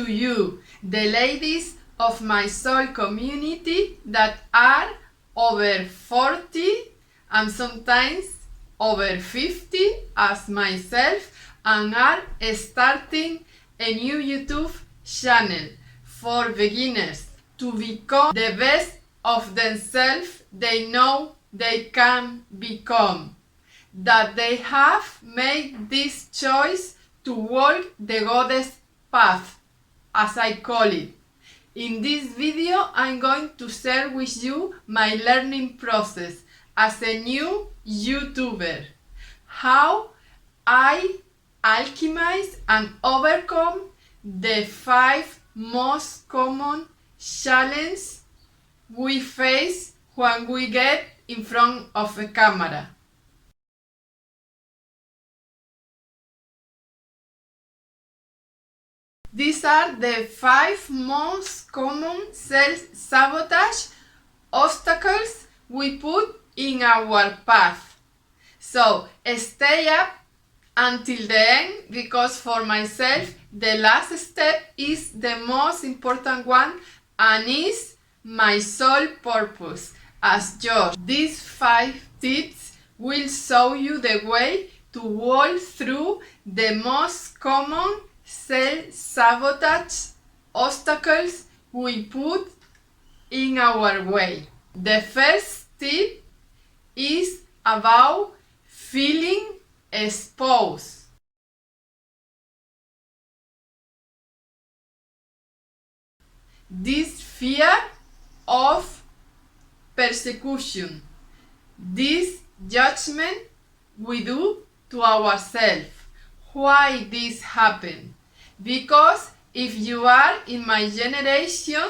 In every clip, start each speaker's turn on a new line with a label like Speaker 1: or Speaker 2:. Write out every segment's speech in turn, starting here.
Speaker 1: you, the ladies of my soul community that are over 40 and sometimes over 50 as myself and are starting a new YouTube channel for beginners to become the best of themselves they know they can become. That they have made this choice to walk the goddess path, as I call it. In this video, I'm going to share with you my learning process as a new YouTuber. How I alchemize and overcome the 5 most common challenges we face when we get in front of a camera. These are the 5 most common self-sabotage obstacles we put in our path. So stay up until the end, because for myself the last step is the most important one and is my sole purpose as George. These 5 tips will show you the way to walk through the most common self-sabotage obstacles we put in our way. The first tip is about feeling exposed. This fear of persecution, this judgment we do to ourselves. Why this happened? Because if you are in my generation,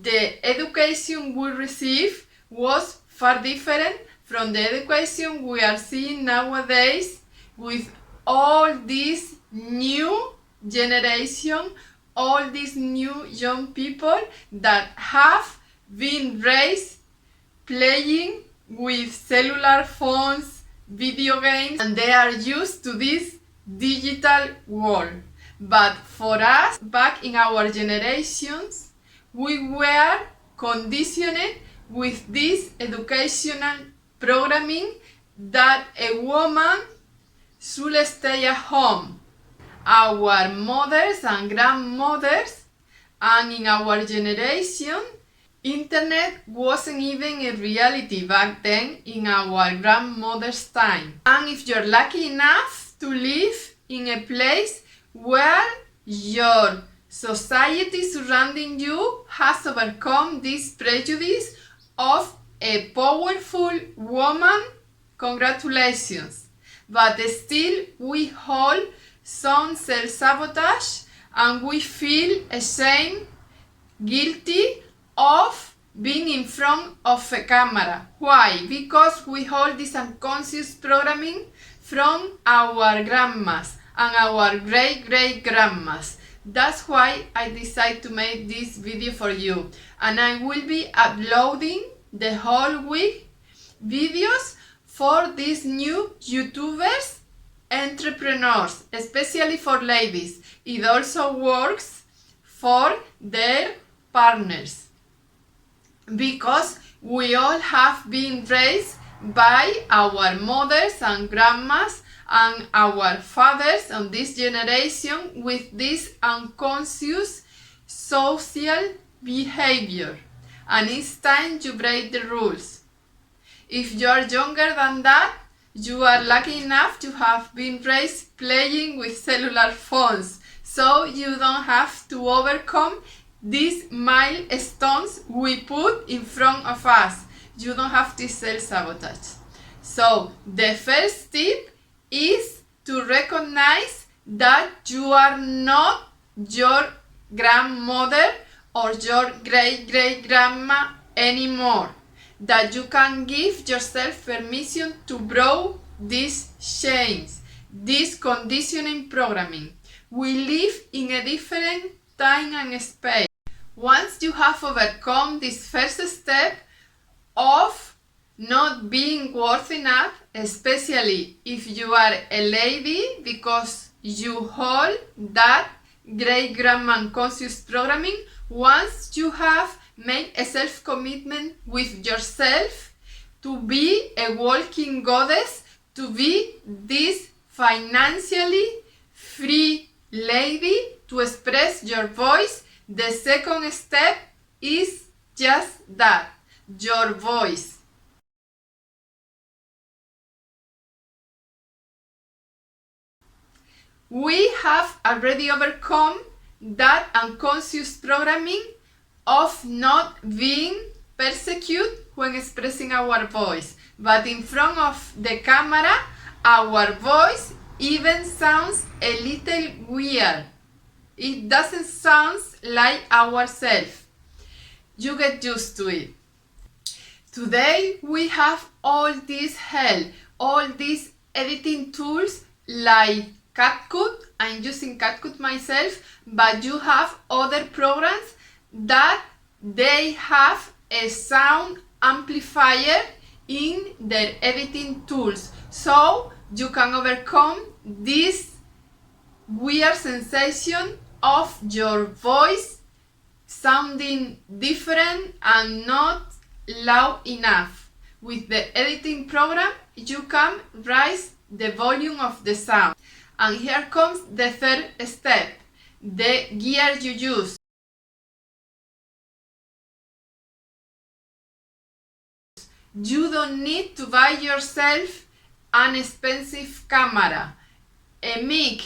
Speaker 1: the education we received was far different from the education we are seeing nowadays, with all this new generation, all these new young people that have been raised playing with cellular phones, video games, and they are used to this digital world. But for us, back in our generations, we were conditioned with this educational programming that a woman should stay at home. Our mothers and grandmothers, and in our generation, internet wasn't even a reality back then in our grandmother's time. And if you're lucky enough to live in a place where your society surrounding you has overcome this prejudice of a powerful woman, congratulations. But still we hold some self-sabotage and we feel ashamed, guilty of being in front of a camera. Why? Because we hold this unconscious programming from our grandmas and our great-great-grandmas. That's why I decided to make this video for you. And I will be uploading the whole week videos for these new YouTubers, entrepreneurs, especially for ladies. It also works for their partners, because we all have been raised by our mothers and grandmas and our fathers on this generation with this unconscious social behavior, and it's time to break the rules. If you are younger than that, you are lucky enough to have been raised playing with cellular phones, so you don't have to overcome these milestones we put in front of us. You don't have to self-sabotage. So the first tip is to recognize that you are not your grandmother or your great-great-grandma anymore. That you can give yourself permission to break these chains, this conditioning programming. We live in a different time and space. Once you have overcome this first step of not being worth enough, especially if you are a lady, because you hold that great grandma unconscious programming, once you have made a self-commitment with yourself to be a walking goddess, to be this financially free lady, to express your voice, the second step is just that, your voice. We have already overcome that unconscious programming of not being persecuted when expressing our voice. But in front of the camera, our voice even sounds a little weird. It doesn't sound like ourselves. You get used to it. Today we have all this help, all these editing tools like CapCut. I'm using CapCut myself, but you have other programs that they have a sound amplifier in their editing tools, so you can overcome this weird sensation of your voice sounding different and not loud enough. With the editing program, you can raise the volume of the sound. And here comes the third step, the gear you use. You don't need to buy yourself an expensive camera, a mic.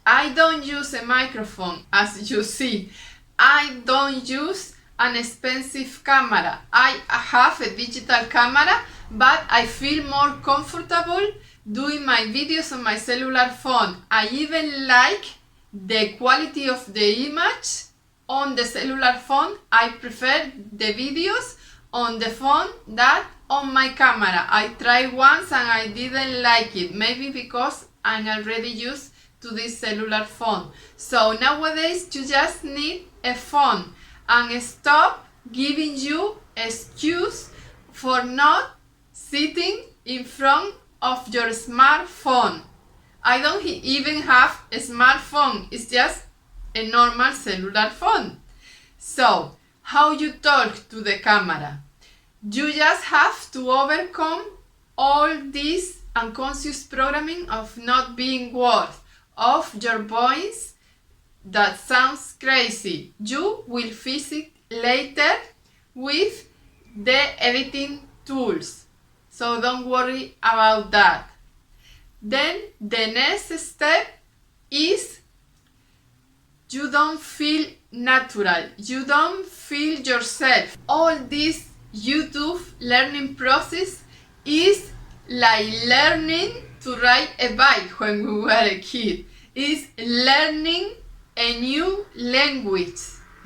Speaker 1: I don't use a microphone, as you see. I don't use an expensive camera. I have a digital camera, but I feel more comfortable doing my videos on my cellular phone. I even like the quality of the image on the cellular phone. I prefer the videos on the phone than on my camera. I tried once and I didn't like it, maybe because I'm already used to this cellular phone. So nowadays you just need a phone, and stop giving you excuse for not sitting in front of your smartphone. I don't even have a smartphone, it's just a normal cellular phone. So, how you talk to the camera? You just have to overcome all this unconscious programming of not being worth of your voice that sounds crazy. You will fix it later with the editing tools, so don't worry about that. Then the next step is you don't feel natural, you don't feel yourself. All this YouTube learning process is like learning to ride a bike when we were a kid. It's learning a new language.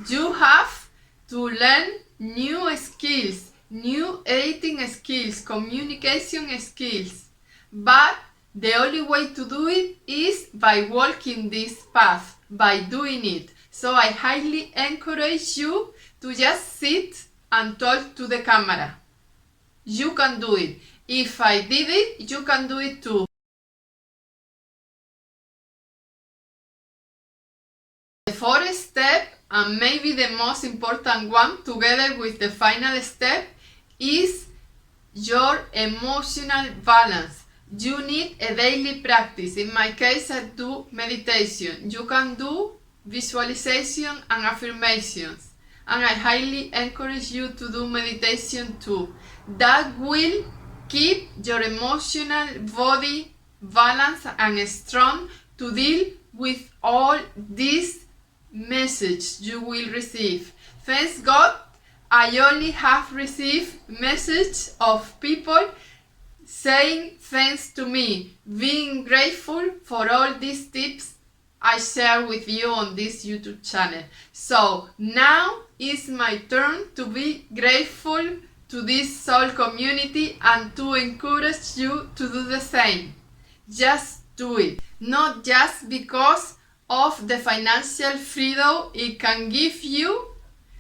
Speaker 1: You have to learn new skills, new editing skills, communication skills. But the only way to do it is by walking this path, by doing it. So I highly encourage you to just sit and talk to the camera. You can do it. If I did it, you can do it too. The fourth step, and maybe the most important one, together with the final step, is your emotional balance. You need a daily practice. In my case, I do meditation. You can do visualization and affirmations. And I highly encourage you to do meditation too. That will keep your emotional body balanced and strong to deal with all these messages you will receive. Thanks God, I only have received messages of people saying thanks to me, being grateful for all these tips I share with you on this YouTube channel. So now is my turn to be grateful to this soul community and to encourage you to do the same. Just do it. Not just because of the financial freedom it can give you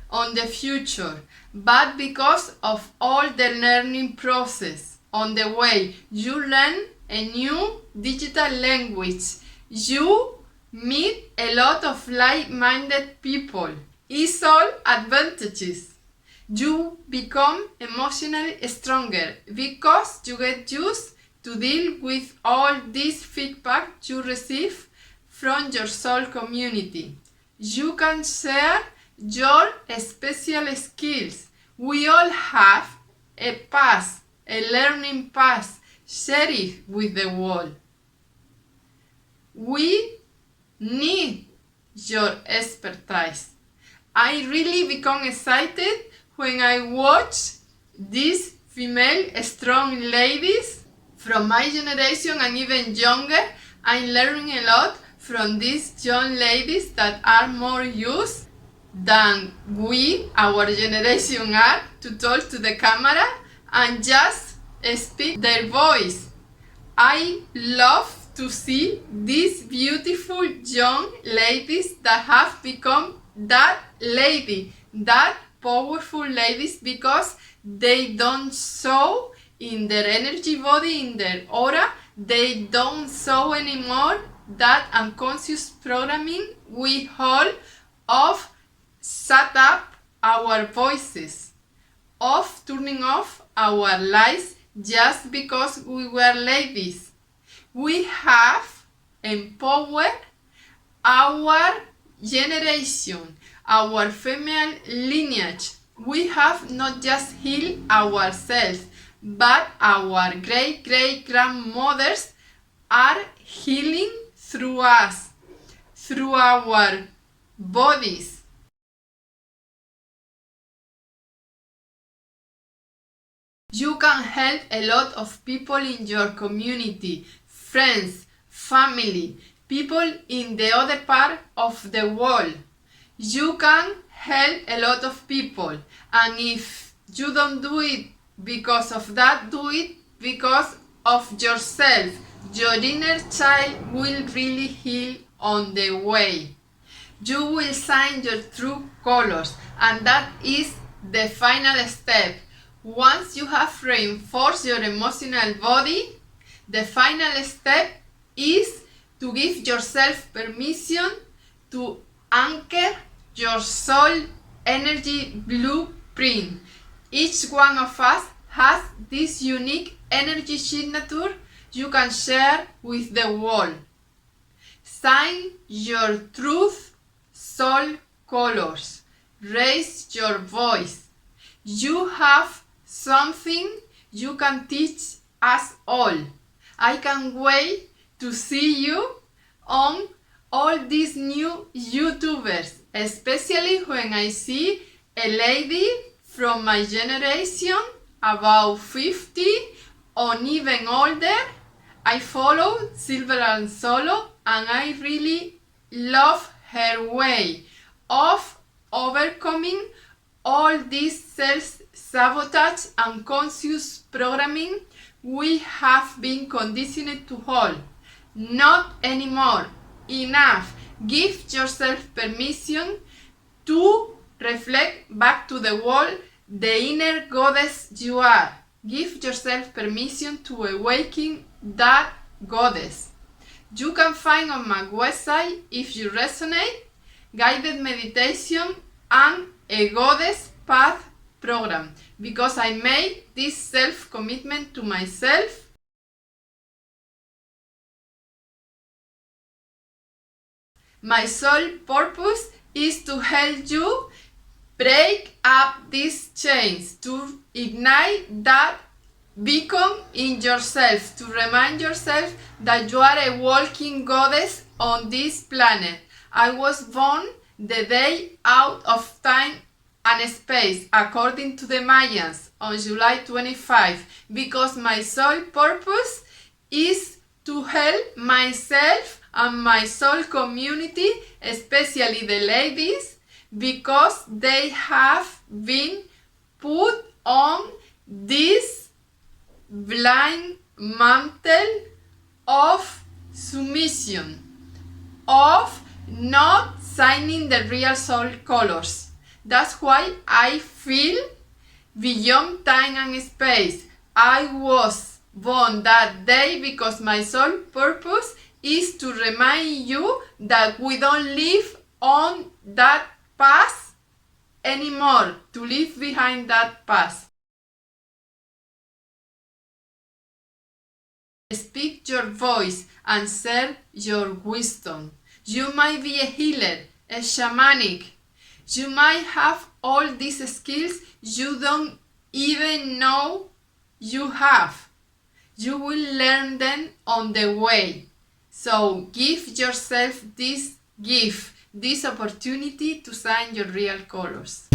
Speaker 1: on the future, but because of all the learning process on the way. You learn a new digital language. You Meet a lot of like-minded people. It's all advantages. You become emotionally stronger because you get used to deal with all this feedback you receive from your soul community. You can share your special skills. We all have a past, a learning past. Share it with the world. We need your expertise. I really become excited when I watch these female strong ladies from my generation and even younger. I'm learning a lot from these young ladies that are more used than we, our generation, are to talk to the camera and just speak their voice. I love to see these beautiful young ladies that have become that lady, that powerful ladies, because they don't show in their energy body, in their aura, they don't show anymore that unconscious programming we hold of shut up our voices, of turning off our lights just because we were ladies. We have empowered our generation, our female lineage. We have not just healed ourselves, but our great-great-grandmothers are healing through us, through our bodies. You can help a lot of people in your community, friends, family, people in the other part of the world. You can help a lot of people, and if you don't do it because of that, do it because of yourself. Your inner child will really heal on the way. You will sign your true colors, and that is the final step. Once you have reinforced your emotional body, the final step is to give yourself permission to anchor your soul energy blueprint. Each one of us has this unique energy signature you can share with the world. Sign your truth soul colors. Raise your voice. You have something you can teach us all. I can't wait to see you on all these new YouTubers, especially when I see a lady from my generation, about 50 or even older. I follow Silver and Solo, and I really love her way of overcoming all this self-sabotage and conscious programming we have been conditioned to hold. Not anymore. Enough. Give yourself permission to reflect back to the world the inner goddess you are. Give yourself permission to awaken that goddess. You can find on my website, if you resonate, guided meditation and a goddess path program, because I made this self-commitment to myself. My sole purpose is to help you break up these chains, to ignite that beacon in yourself, to remind yourself that you are a walking goddess on this planet. I was born the day out of time and space, according to the Mayans, on July 25, because my sole purpose is to help myself and my soul community, especially the ladies, because they have been put on this blind mantle of submission, of not signing the real soul colors. That's why I feel beyond time and space. I was born that day because my soul purpose is to remind you that we don't live on that past anymore, to leave behind that past. Speak your voice and share your wisdom. You might be a healer, a shamanic. You might have all these skills you don't even know you have. You will learn them on the way. So give yourself this gift, this opportunity to shine your real colors.